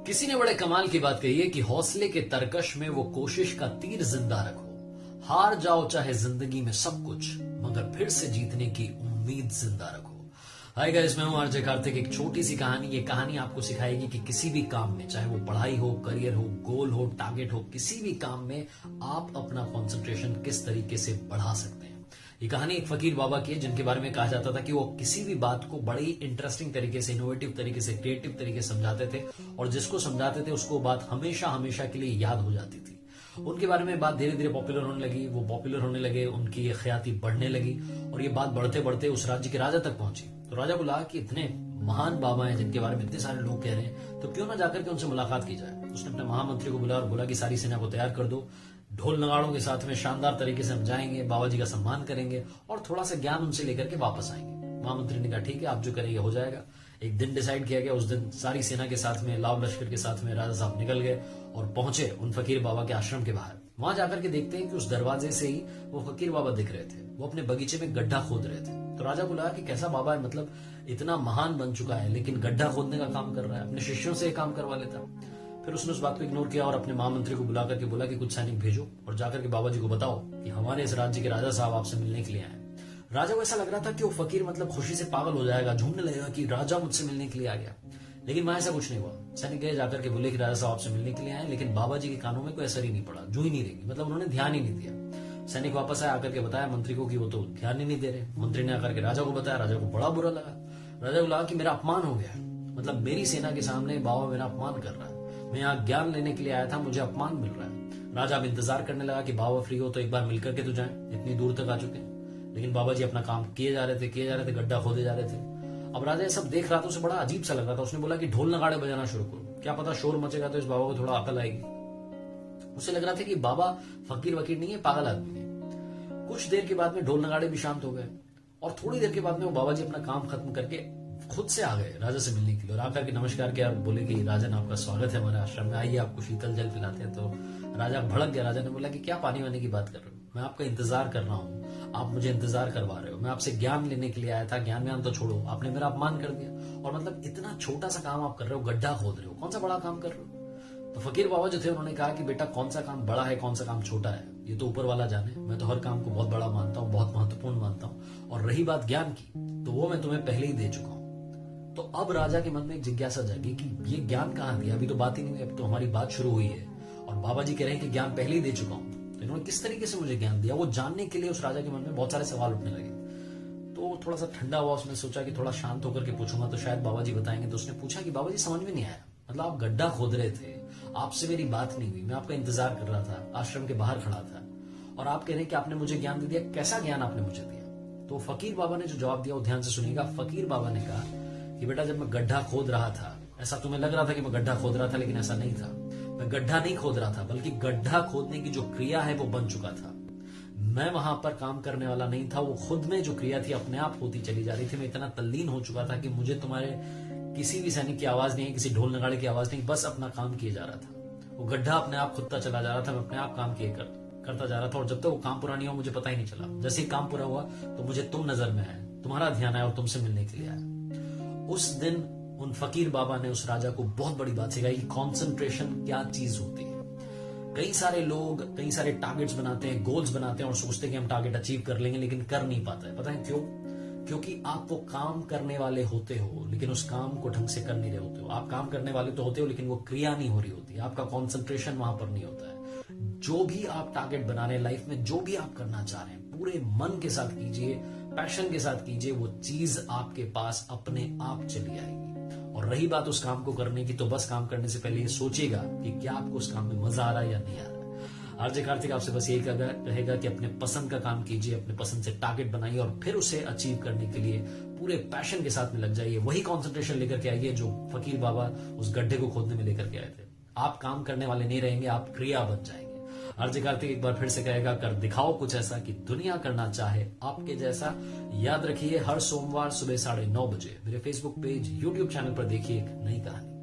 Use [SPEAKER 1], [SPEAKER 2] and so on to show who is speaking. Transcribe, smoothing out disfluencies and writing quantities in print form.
[SPEAKER 1] किसी ने बड़े कमाल की बात कही है कि हौसले के तरकश में वो कोशिश का तीर जिंदा रखो। हार जाओ चाहे जिंदगी में सब कुछ, मगर फिर से जीतने की उम्मीद जिंदा रखो। हाय गाइस, मैं हूं आरजे कार्तिक। एक छोटी सी कहानी, ये कहानी आपको सिखाएगी कि किसी भी काम में, चाहे वो पढ़ाई हो, करियर हो, गोल हो, टारगेट हो, किसी भी काम में आप अपना कंसंट्रेशन किस तरीके से बढ़ा सकते हैं। ये कहानी एक फकीर बाबा की है, जिनके बारे में कहा जाता था कि वो किसी भी बात को बड़ी इंटरेस्टिंग तरीके से, इनोवेटिव तरीके से, क्रिएटिव तरीके से समझाते थे, और जिसको समझाते थे उसको बात हमेशा हमेशा के लिए याद हो जाती थी। उनके बारे में बात धीरे धीरे पॉपुलर होने लगी, वो पॉपुलर होने लगे, उनकी ये ख्याति बढ़ने लगी, और ये बात बढ़ते बढ़ते उस राज्य के राजा तक पहुंची। तो राजा बोला कि इतने महान बाबा हैं जिनके बारे में इतने सारे लोग कह रहे हैं, तो क्यों ना जाकर के उनसे मुलाकात की जाए। उसने अपने महामंत्री को बुलाया और बोला कि सारी सेना को तैयार कर दो, ढोल नगाड़ों के साथ में शानदार तरीके से हम जाएंगे, बाबा जी का सम्मान करेंगे और थोड़ा सा ज्ञान उनसे लेकर के वापस आएंगे। महामंत्री ने कहा ठीक है, आप जो करेंगे हो जाएगा। एक दिन डिसाइड किया गया। उस दिन सारी सेना के साथ में, लाव लश्कर के साथ में राजा साहब निकल गए और पहुंचे उन फकीर बाबा के आश्रम के बाहर। वहां जाकर के देखते हैं कि उस दरवाजे से ही वो फकीर बाबा दिख रहे थे। वो अपने बगीचे में गड्ढा खोद रहे थे। तो राजा बोला कि कैसा बाबा है, मतलब इतना महान बन चुका है लेकिन गड्ढा खोदने का काम कर रहा है, अपने शिष्यों से काम करवा लेता। फिर उसने उस बात को इग्नोर किया और अपने महामंत्री को बुला करके बोला कि कुछ सैनिक भेजो और जाकर के बाबा जी को बताओ कि हमारे इस राज्य के राजा साहब आपसे मिलने के लिए आए। राजा को ऐसा लग रहा था कि वो फकीर मतलब खुशी से पागल हो जाएगा, झूमने लगेगा कि राजा मुझसे मिलने के लिए आ गया। लेकिन वहां ऐसा कुछ नहीं हुआ। सैनिक गए, जाकर के बोले कि राजा साहब आपसे मिलने के लिए आए, लेकिन बाबा जी के कानों में कोई असर ही नहीं पड़ा, जू ही नहीं रहेगी, मतलब उन्होंने ध्यान ही नहीं दिया। सैनिक वापस आया, आकर के बताया मंत्री को कि वो तो ध्यान ही नहीं दे रहे। मंत्री ने आकर के राजा को बताया। राजा को बड़ा बुरा लगा। राजा को लगा कि मेरा अपमान हो गया, मतलब मेरी सेना के सामने बाबा मेरा अपमान कर रहा है। मैं यहाँ ज्ञान लेने के लिए आया था, मुझे अपमान मिल रहा है। राजा अब इंतजार करने लगा कि बाबा फ्री हो तो एक बार मिलकर के तो जाएं, इतनी दूर तक आ चुके हैं। लेकिन बाबा जी अपना काम किए जा रहे थे, गड्ढा खोदे जा रहे थे। अब राजा ये सब देख रहा था, उसे बड़ा अजीब सा लग रहा था। उसने बोला कि ढोल नगाड़े बजाना शुरू करो, क्या पता शोर मचेगा तो इस बाबा को थोड़ा अकल आएगी। उसे लग रहा था कि बाबा फकीर वकीर नहीं है, पागल आदमी है। कुछ देर के बाद में ढोल नगाड़े भी शांत हो गए और थोड़ी देर के बाद में वो बाबा जी अपना काम खत्म करके खुद से आ गए राजा से मिलने के लिए। और आकर के नमस्कार किया और बोले कि राजन आपका स्वागत है हमारे आश्रम में, आइए आपको शीतल जल पिलाते हैं। तो राजा भड़क गया। राजा ने बोला कि क्या पानी वानी की बात कर रहे हो, मैं आपका इंतजार कर रहा हूँ, आप मुझे इंतजार करवा रहे हो, मैं आपसे ज्ञान लेने के लिए आया था। ज्ञान तो छोड़ो, आपने मेरा अपमान कर दिया, और मतलब इतना छोटा सा काम आप कर रहे हो, गड्ढा खोद रहे हो, कौन सा बड़ा काम कर रहे हो। तो फकीर बाबा जो थे उन्होंने कहा कि बेटा कौन सा काम बड़ा है, कौन सा काम छोटा है, ये तो ऊपर वाला जाने, मैं तो हर काम को बहुत बड़ा मानता हूँ, बहुत महत्वपूर्ण मानता हूँ। और रही बात ज्ञान की, तो वो मैं तुम्हें पहले ही दे चुका हूँ। तो अब राजा के मन में एक जिज्ञासा जागी कि ये ज्ञान कहाँ दिया, अभी तो बात ही नहीं हुई, अब तो हमारी बात शुरू हुई है और बाबा जी कह रहे हैं कि ज्ञान पहले ही दे चुका हूँ, तो इन्होंने किस तरीके से मुझे ज्ञान दिया, वो जानने के लिए उस राजा के मन में बहुत सारे सवाल उठने लगे। तो थोड़ा सा ठंडा हुआ, उसने सोचा कि थोड़ा शांत होकर के पूछूंगा तो शायद बाबा जी बताएंगे। तो उसने पूछा कि बाबा जी समझ में नहीं आया, मतलब आप गड्ढा खोद रहे थे, आपसे मेरी बात नहीं हुई, मैं आपका इंतजार कर रहा था, आश्रम के बाहर खड़ा था, और आप कह रहे हैं कि आपने मुझे ज्ञान दे दिया, कैसा ज्ञान आपने मुझे दिया। तो फकीर बाबा ने जो जवाब दिया वो ध्यान से सुनिएगा। फकीर बाबा ने कहा कि बेटा जब मैं गड्ढा खोद रहा था, ऐसा तुम्हें लग रहा था कि मैं गड्ढा खोद रहा था, लेकिन ऐसा नहीं था। मैं गड्ढा नहीं खोद रहा था, बल्कि गड्ढा खोदने की जो क्रिया है वो बन चुका था। मैं वहां पर काम करने वाला नहीं था, वो खुद में जो क्रिया थी अपने आप होती चली जा रही थी। मैं इतना तल्लीन हो चुका था कि मुझे तुम्हारे किसी भी सैनिक की आवाज नहीं, किसी ढोल नगाड़े की आवाज नहीं, बस अपना काम किए जा रहा था। वो गड्ढा अपने आप खुदता चला जा रहा था, मैं अपने आप काम करता जा रहा था, और जब तक वो काम पूरा नहीं हुआ मुझे पता ही नहीं चला। जैसे ही काम पूरा हुआ तो मुझे तुम नजर में आए, तुम्हारा ध्यान आया और तुमसे मिलने के लिए आया। उस दिन उन फकीर बाबा ने उस राजा को बहुत बड़ी बात सिखाई कि कॉन्सेंट्रेशन क्या चीज होती है। कई सारे लोग कई सारे टारगेट्स बनाते हैं, गोल्स बनाते हैं और सोचते हैं कि हम टारगेट अचीव कर लेंगे, लेकिन कर नहीं पाते हैं। पता है क्यों? क्योंकि आप वो काम करने वाले होते हो लेकिन उस काम को ढंग से कर नहीं रहे होते हो। आप काम करने वाले तो होते हो लेकिन वो क्रिया नहीं हो रही होती, आपका कॉन्सेंट्रेशन वहां पर नहीं होता है। जो भी आप टारगेट बना रहे हैं लाइफ में, जो भी आप करना चाह रहे हैं, पूरे मन के साथ कीजिए, पैशन के साथ कीजिए, वो चीज आपके पास अपने आप चली आएगी। और रही बात उस काम को करने की, तो बस काम करने से पहले ये सोचिएगा कि क्या आपको उस काम में मजा आ रहा है या नहीं आ रहा है। आरजे कार्तिक आपसे बस यही कहेगा कि अपने पसंद का काम कीजिए, अपने पसंद से टारगेट बनाइए और फिर उसे अचीव करने के लिए पूरे पैशन के साथ में लग जाइए। वही कॉन्सेंट्रेशन लेकर के आइए जो फकीर बाबा उस गड्ढे को खोदने में लेकर के आए थे। आप काम करने वाले नहीं रहेंगे, आप क्रिया बन जाएंगे। आरजे कार्तिक एक बार फिर से कहेगा, कर दिखाओ कुछ ऐसा कि दुनिया करना चाहे आपके जैसा। याद रखिए, हर सोमवार सुबह 9:30 बजे मेरे फेसबुक पेज, यूट्यूब चैनल पर देखिए एक नई कहानी।